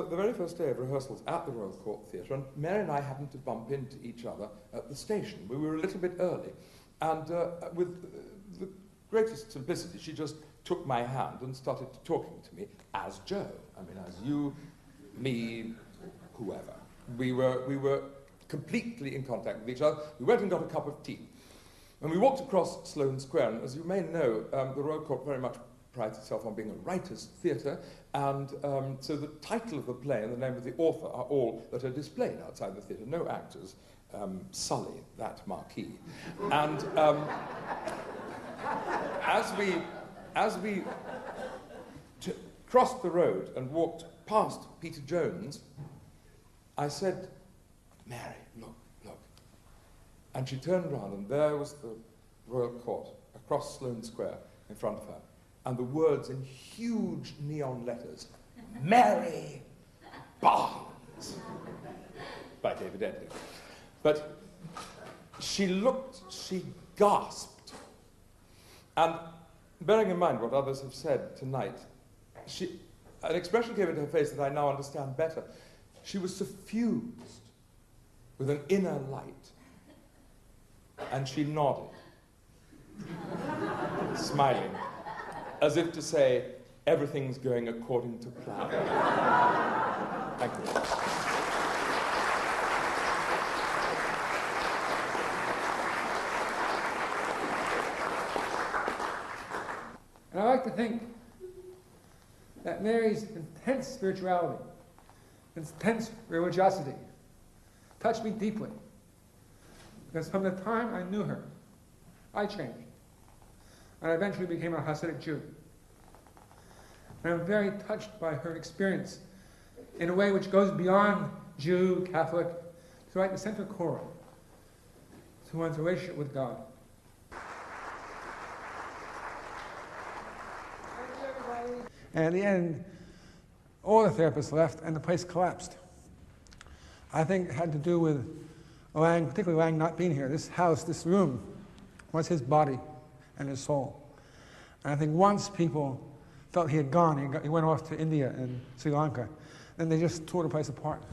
The very first day of rehearsals at the Royal Court Theatre, and Mary and I happened to bump into each other at the station. We were a little bit early, and with the greatest simplicity, she just took my hand and started talking to me as Joe. I mean, as you, me, whoever. We were completely in contact with each other. We went and got a cup of tea. And we walked across Sloane Square, and as you may know, the Royal Court very much prides itself on being a writer's theatre, and so the title of the play and the name of the author are all that are displayed outside the theatre. No actors sully that marquee. And as we crossed the road and walked past Peter Jones, I said, "Mary, look, look." And she turned round, and there was the Royal Court across Sloane Square in front of her, and the words in huge neon letters, "Mary Barnes," by David Edley. But she looked, she gasped. And bearing in mind what others have said tonight, an expression came into her face that I now understand better. She was suffused with an inner light, and she nodded, smiling, as if to say, everything's going according to plan. Thank you. And I like to think that Mary's intense spirituality, intense religiosity, touched me deeply. Because from the time I knew her, I changed. And I eventually became a Hasidic Jew. And I'm very touched by her experience in a way which goes beyond Jew, Catholic, to right the central core, to one's relationship with God. And at the end, all the therapists left and the place collapsed. I think it had to do with Lang, particularly Lang not being here. This house, this room, was his body and his soul. And I think once people felt he had gone, he went off to India and Sri Lanka, then they just tore the place apart.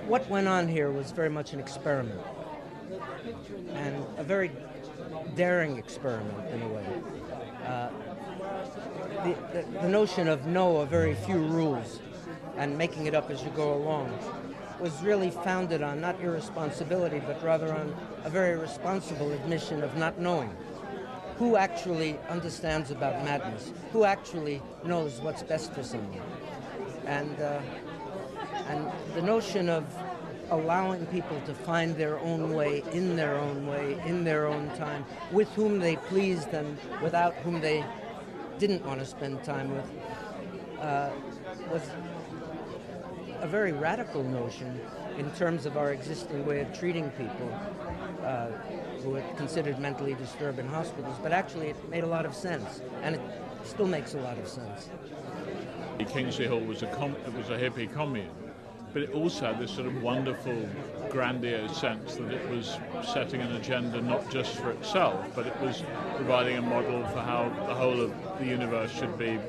What went on here was very much an experiment, and a very daring experiment in a way. The notion of a very few rules and making it up as you go along was really founded on not irresponsibility, but rather on a very responsible admission of not knowing. Who actually understands about madness? Who actually knows what's best for someone? And the notion of allowing people to find their own way, in their own time, with whom they pleased and without whom they didn't want to spend time with, was a very radical notion in terms of our existing way of treating people who are considered mentally disturbed in hospitals. But actually it made a lot of sense, and it still makes a lot of sense. Kingsley Hall was a hippie commune, but it also had this sort of wonderful, grandiose sense that it was setting an agenda not just for itself, but it was providing a model for how the whole of the universe should be,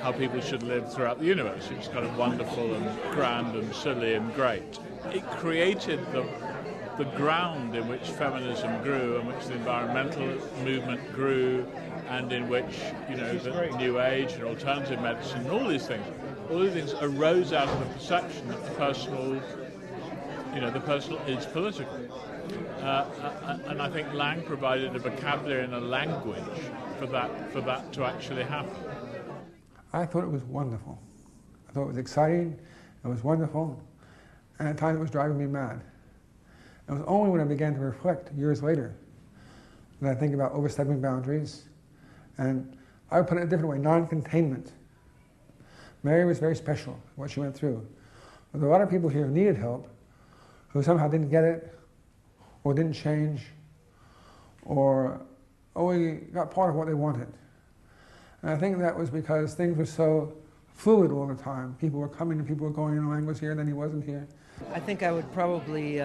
how people should live throughout the universe. It's kind of wonderful and grand and silly and great. It created the ground in which feminism grew, in which the environmental movement grew, and in which, the New Age and alternative medicine, all these things arose out of the perception that the personal is political. And I think Lang provided a vocabulary and a language for that to actually happen. I thought it was wonderful. I thought it was exciting, it was wonderful, and at times it was driving me mad. It was only when I began to reflect years later that I think about overstepping boundaries, and I would put it a different way, non-containment. Mary was very special, what she went through. But there were a lot of people here who needed help, who somehow didn't get it, or didn't change, or only got part of what they wanted. And I think that was because things were so fluid all the time. People were coming and people were going, and Lang was here, and then he wasn't here. I think I would probably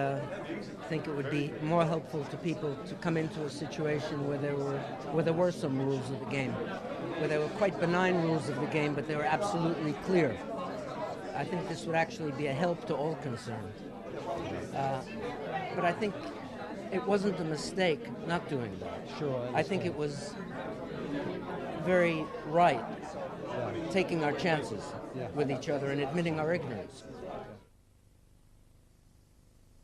think it would be more helpful to people to come into a situation where there were some rules of the game, where there were quite benign rules of the game, but they were absolutely clear. I think this would actually be a help to all concerned. But I think it wasn't a mistake not doing that. Sure. I think it was very right, taking our chances with each other and admitting our ignorance.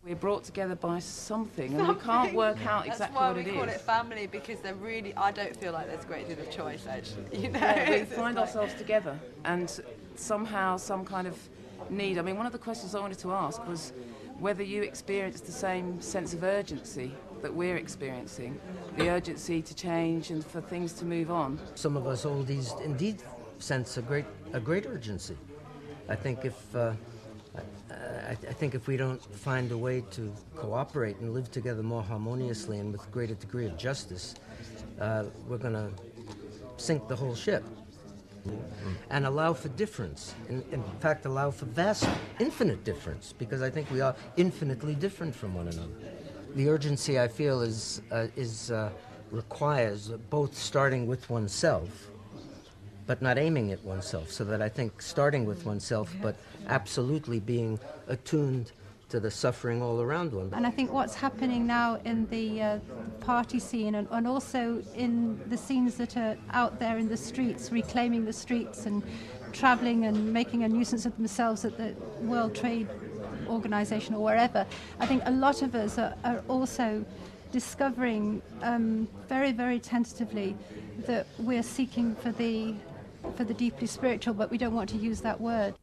We're brought together by something, and we can't work out exactly what it is. That's why we call it family, because they're really, I don't feel like there's a great deal of choice, actually. You know? Yeah, we find ourselves together, and somehow some kind of need. I mean, one of the questions I wanted to ask was whether you experienced the same sense of urgency that we're experiencing, the urgency to change and for things to move on. Some of us oldies indeed sense a great urgency. I think if we don't find a way to cooperate and live together more harmoniously and with a greater degree of justice, we're going to sink the whole ship. And allow for difference, in fact allow for vast, infinite difference, because I think we are infinitely different from one another. The urgency, I feel, requires both starting with oneself, but not aiming at oneself, so that I think starting with oneself, but absolutely being attuned to the suffering all around one. And I think what's happening now in the party scene and also in the scenes that are out there in the streets, reclaiming the streets and travelling and making a nuisance of themselves at the World Trade Organization or wherever, I think a lot of us are also discovering very, very tentatively that we're seeking for the deeply spiritual, but we don't want to use that word.